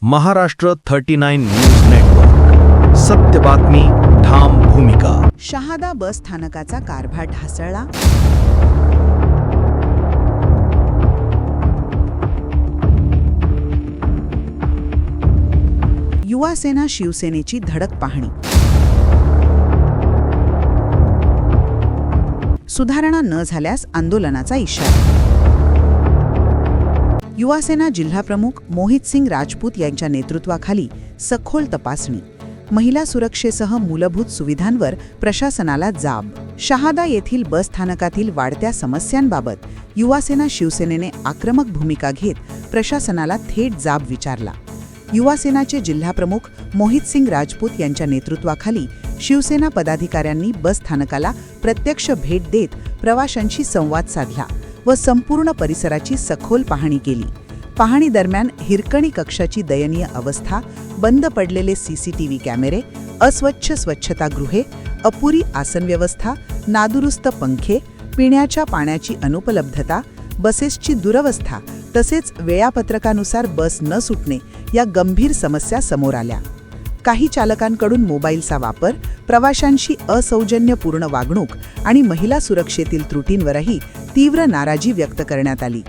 Maharashtra 39 news network, सत्य बातमी, ठाम भूमिका। शहादा बस स्थानकाचा कारभार ढासळला। युवासेना शिवसेनेची धडक पाहणी। सुधारणा न झाल्यास आंदोलनाचा इशारा। युवासेना जिल्हाप्रमुख मोहित सिंग राजपूत यांच्या नेतृत्वाखाली सखोल तपासणी। महिला सुरक्षेसह मूलभूत सुविधांवर प्रशासनाला जाब। शहादा येथील बस स्थानकातील वाढत्या समस्यांबाबत युवासेना शिवसेनेने आक्रमक भूमिका घेत प्रशासनाला थेट जाब विचारला। युवासेनाचे जिल्हाप्रमुख मोहित सिंग राजपूत यांच्या नेतृत्वाखाली शिवसेना पदाधिकाऱ्यांनी बस स्थानकाला प्रत्यक्ष भेट देत प्रवाशांशी संवाद साधला व संपूर्ण परिसराची सखोल पाहणी केली। पाहणी दरम्यान हिरकणी कक्षाची दयनीय अवस्था, बंद पडलेले सीसीटीव्ही कॅमेरे, अस्वच्छ स्वच्छतागृहे, अपुरी आसन व्यवस्था, नादुरुस्त पंखे, पिण्याच्या पाण्याची अनुपलब्धता, बसेसची दुरवस्था तसेच वेळापत्रकानुसार बस न सुटणे या गंभीर समस्या समोर आल्या। काही चालकांकडून मोबाईलचा वापर, प्रवाशांशी असौजन्यपूर्ण वागणूक आणि महिला सुरक्षेतील त्रुटींवरही तीव्र नाराजी व्यक्त करण्यात आली।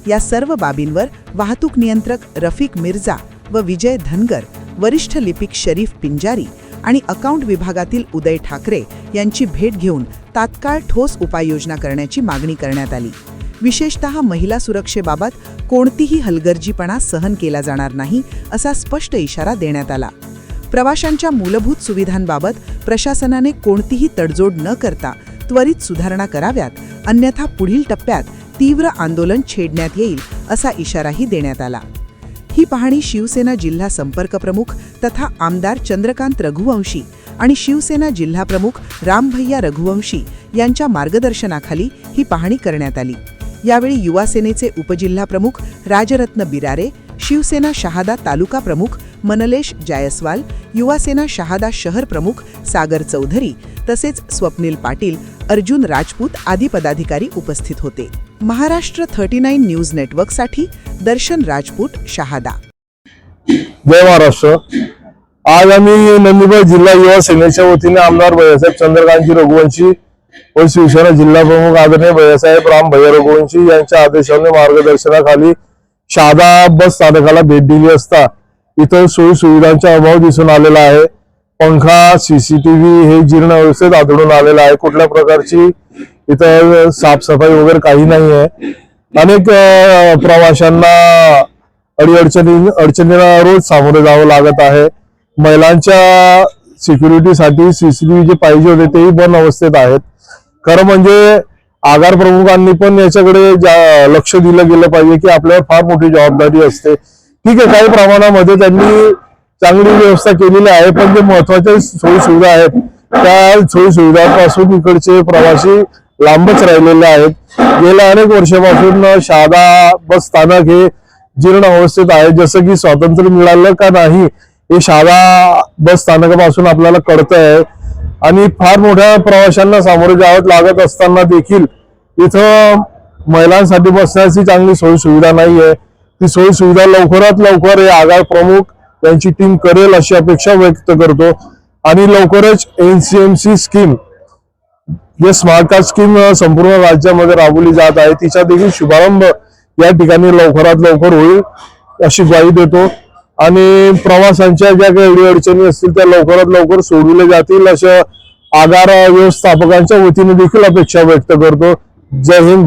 या सर्व बाबींवर वाहतूक नियंत्रक रफिक मिर्झा व विजय धनगर, वरिष्ठ लिपिक शरीफ पिंजारी आणि अकाउंट विभागातील उदय ठाकरे यांची भेट घेऊन तात्काळ ठोस उपाययोजना करण्याची मागणी करण्यात आली। विशेषतः महिला सुरक्षेबाबत कोणतीही हलगर्जीपणा सहन केला जाणार नाही असा स्पष्ट इशारा देण्यात आला। प्रवाशांच्या मूलभूत सुविधांबाबत प्रशासनाने कोणतीही तडजोड न करता त्वरित सुधारणा कराव्यात, अन्यथा पुढील टप्प्यात तीव्र आंदोलन छेडण्यात येईल असा इशाराही देण्यात आला। ही पाहणी शिवसेना जिल्हा संपर्क प्रमुख तथा आमदार चंद्रकांत रघुवंशी आणि शिवसेना जिल्हाप्रमुख रामभैया रघुवंशी यांच्या मार्गदर्शनाखाली ही पाहणी करण्यात आली। यावेळी युवासेनेचे उपजिल्हाप्रमुख राजरत्न बिरारे, शिवसेना शहादा तालुका प्रमुख मनलेश जायस्वाल, युवासेना शहादा शहर प्रमुख सागर चौधरी तसेच स्वप्नील पाटील, अर्जुन राजपूत आदी पदाधिकारी उपस्थित होते। महाराष्ट्र 39 न्यूज नेटवर्कसाठी दर्शन राजपूत, शहादा। जय महाराष्ट्र। आज आम्ही नंदुरबार जिल्हा युवा सेनेच्या वतीने आमदार भैयासाहेब चंद्रकांतजी रघुवंशी व शिवसेना जिल्हा प्रमुख आदरणीय भैयासाहेब रामभैया रघुवंशी यांच्या आदेशाने मार्गदर्शनाखाली शहादा बस स्थानकाला भेट दिली असता इतर सोयी सुविधांचा अभाव दिसून आलेला आहे। पंखा, सीसीटीव्ही हे जीर्ण अवस्थेत आढळून आलेला आहे। कुठल्या प्रकारची इतर साफसफाई वगैरे काही नाही आहे। अनेक प्रवाशांना अडचणीला रोज सामोरे जावं लागत आहे। महिलांच्या सिक्युरिटीसाठी सीसीटीव्ही जे पाहिजे होते तेही बंद अवस्थेत आहेत। खरं म्हणजे आगार प्रमुखांनी पण याच्याकडे लक्ष दिलं गेलं पाहिजे की आपल्यावर फार मोठी जबाबदारी असते। ठीक आहे, काही प्रमाणामध्ये त्यांनी चांगली व्यवस्था केलेली आहे, पण जे महत्वाच्या सोयी सुविधा आहेत त्या सोयी सुविधांपासून इकडचे प्रवासी लांबच राहिलेले आहेत। गेल्या अनेक वर्षापासून शहादा बस स्थानक हे जीर्ण अवस्थेत आहे। जसं की स्वातंत्र्य मिळालं का नाही हे शहादा बस स्थानकापासून आपल्याला कळत आहे आणि फार मोठ्या प्रवाशांना सामोरे जावं लागत असताना देखील इथं महिलांसाठी बसण्याची चांगली सोयी सुविधा नाही आहे। ती सोयी सुविधा लवकरात लवकर हे आगार प्रमुख यांची टीम करेल अशी अपेक्षा व्यक्त करतो आणि लवकरच NCMC स्कीम जे स्मार्ट कार्ड स्कीम संपूर्ण राज्यामध्ये राबवली जात आहे तिचा देखील शुभारंभ या ठिकाणी लवकरात लवकर होईल अशी ग्वाही देतो आणि प्रवाशांच्या ज्या काही अडचणी असतील त्या लवकरात लवकर सोडवल्या जातील अशा आगार व्यवस्थापकांच्या वतीने देखील अपेक्षा व्यक्त करतो। जय हिंद।